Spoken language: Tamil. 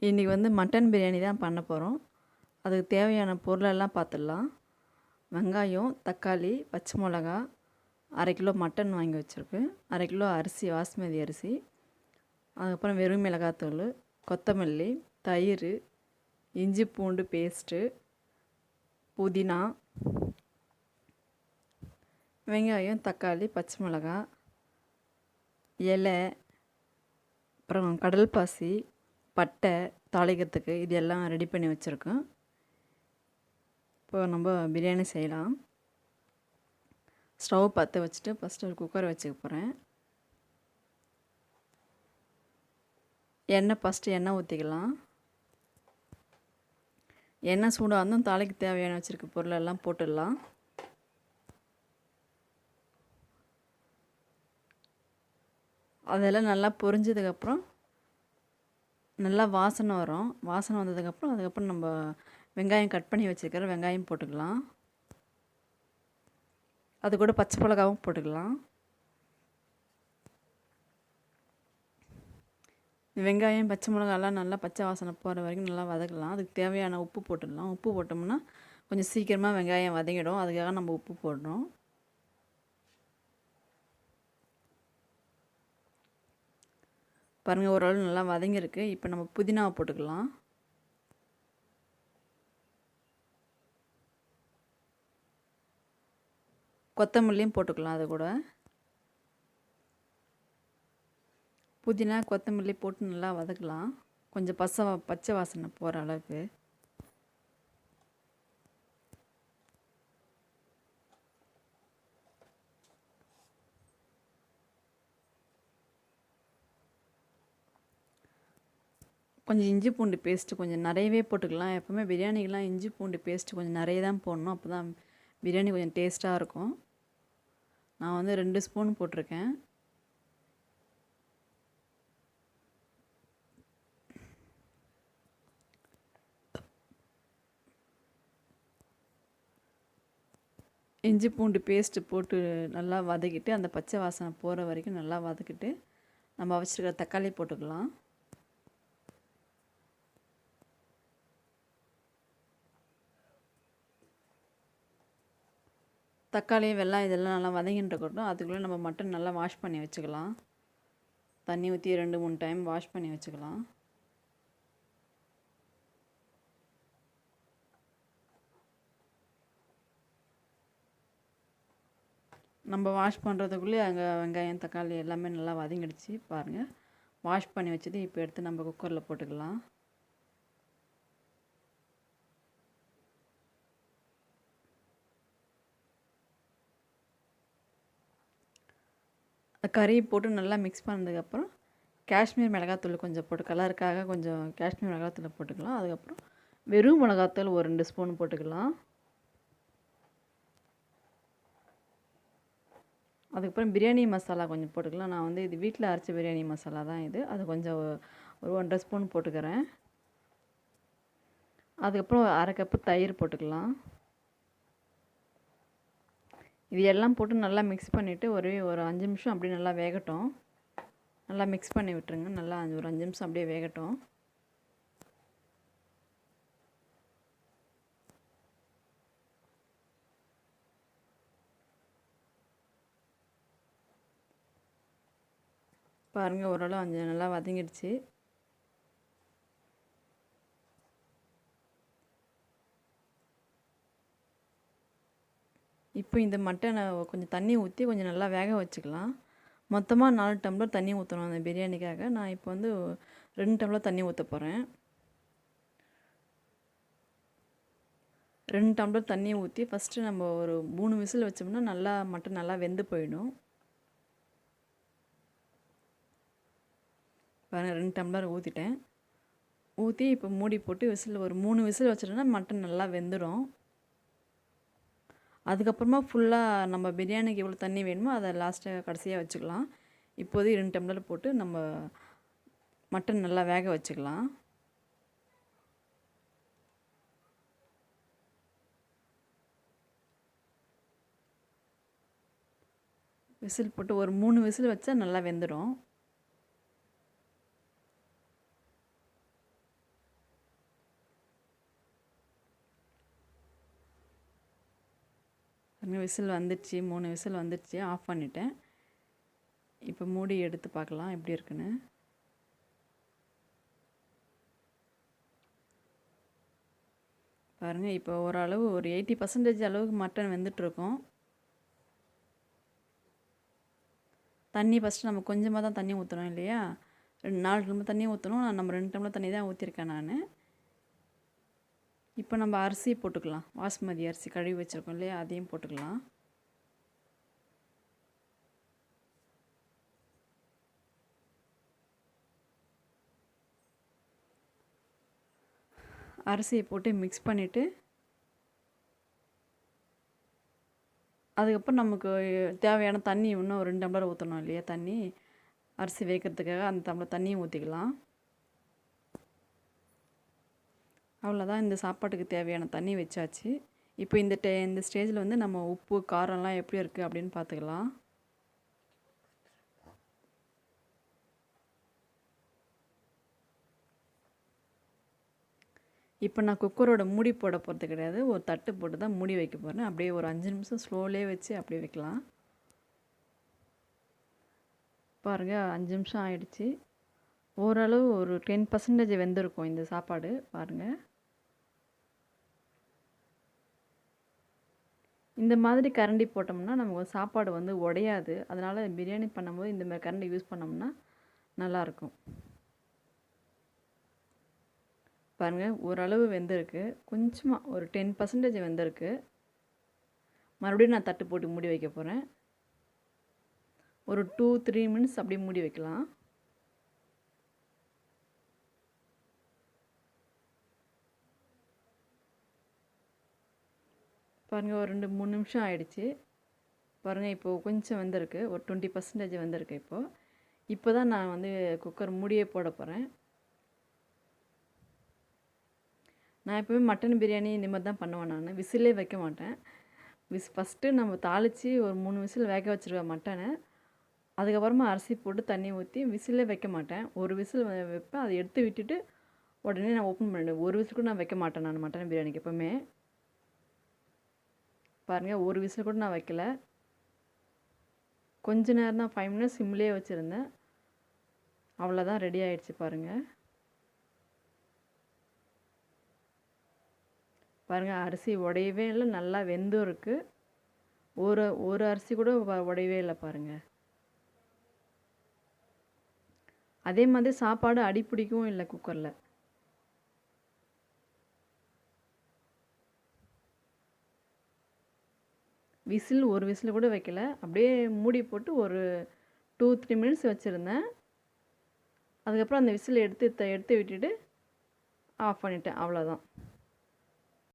இன்றைக்கி வந்து மட்டன் பிரியாணி தான் பண்ண போகிறோம். அதுக்கு தேவையான பொருளெல்லாம் பார்த்துடலாம். வெங்காயம், தக்காளி, பச்சை மிளகா, 1/2 கிலோ மட்டன் வாங்கி வச்சுருக்கேன், 1/2 கிலோ அரிசி, பாஸ்மதி அரிசி, அதுக்கப்புறம் வெறும் மிளகாத்தூள், கொத்தமல்லி, தயிர், இஞ்சி பூண்டு பேஸ்ட்டு, புதினா, வெங்காயம், தக்காளி, பச்சை மிளகா, இலை, அப்புறம் கடல் பாசி, பட்டை தாளிக்கிறதுக்கு இது எல்லாம் ரெடி பண்ணி வச்சுருக்கோம். இப்போ நம்ம பிரியாணி செய்யலாம். ஸ்டவ் பற்ற வச்சுட்டு ஃபஸ்ட்டு ஒரு குக்கர் வச்சுக்க போகிறேன். எண்ணெய் ஊற்றிக்கலாம். எண்ணெய் சூடாக இருந்தும் தாளிக்கு தேவையான வச்சுருக்க பொருளெல்லாம் போட்டுடலாம். அதெல்லாம் நல்லா பொரிஞ்சதுக்கப்புறம் நல்லா வாசனை வரும். வாசனை வந்ததுக்கப்புறம் நம்ம வெங்காயம் கட் பண்ணி வச்சுருக்கிற வெங்காயம் போட்டுக்கலாம். அது கூட பச்சை மிளகாவும் போட்டுக்கலாம். வெங்காயம் பச்சை மிளகாலாம் நல்லா பச்சை வாசனை போகிற வரைக்கும் நல்லா வதக்கலாம். அதுக்கு தேவையான உப்பு போட்டுடலாம். உப்பு போட்டோம்னா கொஞ்சம் சீக்கிரமாக வெங்காயம் வதங்கிடும். அதுக்காக நம்ம உப்பு போடுறோம். பாருங்கள், ஓரளவு நல்லா வதங்கியிருக்கு. இப்போ நம்ம புதினாவை போட்டுக்கலாம். கொத்தமல்லியும் போட்டுக்கலாம். அது கூட புதினா கொத்தமல்லி போட்டு நல்லா வதக்கலாம். கொஞ்சம் பச்சை வாசனை போகிற அளவுக்கு. கொஞ்சம் இஞ்சி பூண்டு பேஸ்ட்டு கொஞ்சம் நிறையவே போட்டுக்கலாம். எப்போவுமே பிரியாணிக்கெலாம் இஞ்சி பூண்டு பேஸ்ட்டு கொஞ்சம் நிறைய தான் போடணும். அப்போ தான் பிரியாணி கொஞ்சம் டேஸ்ட்டாக இருக்கும். நான் வந்து 2 ஸ்பூன் போட்டிருக்கேன். இஞ்சி பூண்டு பேஸ்ட்டு போட்டு நல்லா வதக்கிட்டு அந்த பச்சை வாசனை போகிற வரைக்கும் நல்லா வதக்கிட்டு நம்ம வச்சுருக்கிற தக்காளி போட்டுக்கலாம். தக்காளி வெல்லம் இதெல்லாம் நல்லா வதங்கின்றக்கட்டும். அதுக்குள்ளே நம்ம மட்டன் நல்லா வாஷ் பண்ணி வச்சுக்கலாம். தண்ணி ஊற்றி 2-3 டைம் வாஷ் பண்ணி வச்சுக்கலாம். நம்ம வாஷ் பண்ணுறதுக்குள்ளே அங்கே வெங்காயம் தக்காளி எல்லாமே நல்லா வதங்கிடுச்சு. பாருங்கள், வாஷ் பண்ணி வச்சது இப்போ எடுத்து நம்ம குக்கரில் போட்டுக்கலாம். கறி போட்டு நல்லா மிக்ஸ் பண்ணதுக்கப்புறம் காஷ்மீர் மிளகாத்தூள் கொஞ்சம் போட்டு கலருக்காக கொஞ்சம் காஷ்மீர் மிளகாத்தூள் போட்டுக்கலாம். அதுக்கப்புறம் வெறும் மிளகாத்தூள் ஒரு 2 ஸ்பூன் போட்டுக்கலாம். அதுக்கப்புறம் பிரியாணி மசாலா கொஞ்சம் போட்டுக்கலாம். நான் வந்து இது வீட்டில் அரைச்ச பிரியாணி மசாலா தான் இது. அது கொஞ்சம் ஒரு 1.5 ஸ்பூன் போட்டுக்கிறேன். அதுக்கப்புறம் 1/2 கப்பு தயிர் போட்டுக்கலாம். இது எல்லாம் போட்டு நல்லா மிக்ஸ் பண்ணிவிட்டு ஒரு 5 நிமிஷம் அப்படியே நல்லா வேகட்டும். நல்லா மிக்ஸ் பண்ணி விட்டுருங்க. நல்லா ஒரு 5 நிமிஷம் அப்படியே வேகட்டும். பாருங்கள், ஓரளவு நல்லா வதங்கிடுச்சு. இப்போ இந்த மட்டனை கொஞ்சம் தண்ணி ஊற்றி கொஞ்சம் நல்லா வேக வச்சுக்கலாம். மொத்தமாக 4 டம்ளர் தண்ணி ஊற்றணும் அந்த பிரியாணிக்காக. நான் இப்போ வந்து 2 டம்ளர் தண்ணி ஊற்ற போகிறேன். 2 டம்ளர் தண்ணி ஊற்றி ஃபஸ்ட்டு நம்ம ஒரு 3 விசில் வச்சோம்னா நல்லா மட்டன் நல்லா வெந்து போயிடும். பாருங்கள், 2 டம்ளர் ஊற்றிட்டேன். ஊற்றி இப்போ மூடி போட்டு ஒரு 3 விசில் வச்சிட்டோன்னா மட்டன் நல்லா வெந்துடும். அதுக்கப்புறமா ஃபுல்லாக நம்ம பிரியாணிக்கு எவ்வளோ தண்ணி வேணுமோ அதை கடைசியாக வச்சுக்கலாம். இப்போது 2 டம்ளர் போட்டு நம்ம மட்டன் நல்லா வேக வச்சுக்கலாம். விசில் போட்டு ஒரு 3 விசில் வச்சா நல்லா வெந்துடும். பாருங்கள் விசில் வந்துடுச்சு, 3 விசில் வந்துடுச்சு. ஆஃப் பண்ணிட்டேன். இப்போ மூடி எடுத்து பார்க்கலாம் எப்படி இருக்குன்னு. பாருங்கள் இப்போ ஓரளவு ஒரு 80% அளவுக்கு மட்டன் வெந்துட்டுருக்கோம். தண்ணி ஃபஸ்ட்டு நம்ம கொஞ்சமாக தான் தண்ணி ஊற்றணும் இல்லையா? 4 டம்ளர் தண்ணி ஊற்றணும். நம்ம 2 டம்ளர் தண்ணி தான் ஊற்றிருக்கேன் நான். இப்போ நம்ம அரிசி போட்டுக்கலாம். பாஸ்மதி அரிசி கழுவி வச்சுருக்கோம் இல்லையா? அதையும் போட்டுக்கலாம். அரிசியை போட்டு மிக்ஸ் பண்ணிவிட்டு அதுக்கப்புறம் நமக்கு தேவையான தண்ணி இன்னும் 2 டம்ளர் ஊற்றணும் இல்லையா? தண்ணி அரிசி வேக்கிறதுக்காக அந்த டம்ளர் தண்ணியும் ஊற்றிக்கலாம். அவ்வளோதான், இந்த சாப்பாட்டுக்கு தேவையான தண்ணி வச்சாச்சு. இப்போ இந்த ஸ்டேஜில் வந்து நம்ம உப்பு காரம்லாம் எப்படி இருக்குது அப்படின்னு பார்த்துக்கலாம். இப்போ நான் குக்கரோட மூடி போட போகிறது கிடையாது. ஒரு தட்டு போட்டு தான் மூடி வைக்க போகிறேன். அப்படியே ஒரு 5 நிமிஷம் ஸ்லோலே வச்சு அப்படியே வைக்கலாம். பாருங்கள் 5 நிமிஷம் ஆயிடுச்சு. ஓரளவு ஒரு 10% வெந்திருக்கும் இந்த சாப்பாடு. பாருங்கள், இந்த மாதிரி கரண்டி போட்டோம்னா நமக்கு சாப்பாடு வந்து உடையாது. அதனால் பிரியாணி பண்ணும்போது இந்த மாதிரி கரண்டி யூஸ் பண்ணோம்னா நல்லாயிருக்கும். பாருங்கள் ஓரளவு வெந்திருக்கு. கொஞ்சமாக ஒரு 10% வெந்திருக்கு. மறுபடியும் நான் தட்டு போட்டு மூடி வைக்க போகிறேன். ஒரு 2-3 மினிட்ஸ் அப்படியே மூடி வைக்கலாம். பாருங்கள் ஒரு 2-3 நிமிஷம் ஆயிடுச்சு. பாருங்கள் இப்போது கொஞ்சம் வெந்திருக்கு. ஒரு 20% வெந்திருக்கு. இப்போ தான் நான் வந்து குக்கர் மூடியே போட போகிறேன். நான் எப்போவுமே மட்டன் பிரியாணி இந்த மாதிரி தான் பண்ணுவேன். நான் விசிலே வைக்க மாட்டேன். ஃபஸ்ட்டு நம்ம தாளித்து ஒரு 3 விசில் வேக வச்சுருவேன் மட்டனை. அதுக்கப்புறமா அரிசி போட்டு தண்ணி ஊற்றி விசிலே வைக்க மாட்டேன். ஒரு விசில் வைப்பேன். அதை எடுத்து விட்டுட்டு உடனே நான் ஓப்பன் பண்ணிவிடுவேன். ஒரு விசில் கூட நான் வைக்க மாட்டேன் நான் மட்டன் பிரியாணிக்கு எப்போவுமே. பாருங்கள் ஒரு விசில் கூட நான் வைக்கல. கொஞ்ச நேரம் தான், 5 மினிட்ஸ் சிம்லேயே வச்சுருந்தேன். அவ்வளோதான், ரெடி ஆகிடுச்சு பாருங்கள். பாருங்கள் அரிசி உடையவே இல்லை, நல்லா வெந்தும் இருக்குது. ஒரு அரிசி கூட உடையவே இல்லை பாருங்கள். அதே மாதிரி சாப்பாடு அடி பிடிக்கவும் இல்லை குக்கரில். ஒரு விசில் கூட வைக்கல. அப்படியே மூடி போட்டு ஒரு 2-3 மினிட்ஸ் வச்சுருந்தேன். அதுக்கப்புறம் அந்த விசில் எடுத்து விட்டுட்டு ஆஃப் பண்ணிட்டேன். அவ்வளோதான்.